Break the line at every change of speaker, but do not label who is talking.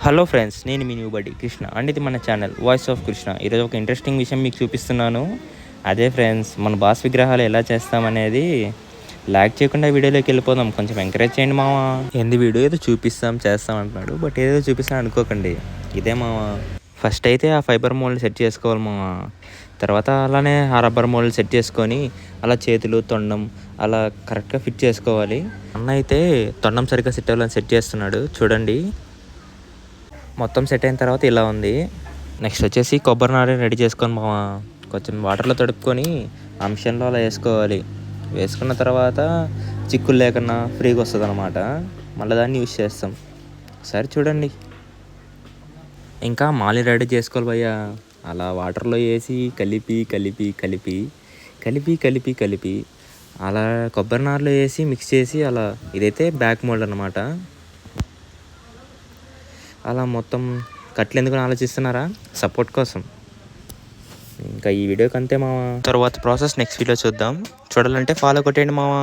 Hello friends, నేను మీ new బడ్డీ Krishna and ఇది మన ఛానల్ వాయిస్ ఆఫ్ కృష్ణ. ఈరోజు ఒక ఇంట్రెస్టింగ్ విషయం మీకు చూపిస్తున్నాను. అదే ఫ్రెండ్స్, మన బాస్ విగ్రహాలు ఎలా చేస్తామనేది. లాగ్ చేయకుండా వీడియోలోకి వెళ్ళిపోదాం. కొంచెం ఎంకరేజ్ చేయండి మావా. ఏంది వీడియో ఏదో చేస్తాం అంటున్నాడు, బట్ ఏదో చూపిస్తాను అనుకోకండి. ఇదే మావా. ఫస్ట్ అయితే ఆ ఫైబర్ మోల్డ్ సెట్ చేసుకోవాలి మావా. తర్వాత అలానే ఆ రబ్బర్ మోల్డ్ సెట్ చేసుకొని అలా చేతులు తొండం అలా కరెక్ట్గా ఫిట్ చేసుకోవాలి. అన్న అయితే తొండం సరిగ్గా సెట్ అవ్వాలని సెట్ చేస్తున్నాడు చూడండి. మొత్తం సెట్ అయిన తర్వాత ఇలా ఉంది. నెక్స్ట్ వచ్చేసి కొబ్బరి నారని రెడీ చేసుకొని మావా కొంచెం వాటర్లో తడుపుకొని ఆ మిషన్లో అలా వేసుకోవాలి. వేసుకున్న తర్వాత చిక్కులు లేకుండా ఫ్రీగా వస్తుంది అనమాట. మళ్ళీ దాన్ని యూజ్ చేస్తాం. సరే చూడండి. ఇంకా మాలి రెడీ చేసుకోవాలి భయ్య. అలా వాటర్లో వేసి కలిపి కలిపి కలిపి కలిపి కలిపి కలిపి అలా కొబ్బరి నారలో వేసి మిక్స్ చేసి అలా ఇదైతే బ్యాక్ మోల్డ్ అనమాట. అలా మొత్తం కట్లు ఎందుకు ఆలోచిస్తున్నారా? సపోర్ట్ కోసం. ఇంకా ఈ వీడియోకి అంతే మావా. తర్వాత ప్రాసెస్ నెక్స్ట్ వీడియో చూద్దాం. చూడాలంటే ఫాలో కొట్టేయండి మావా.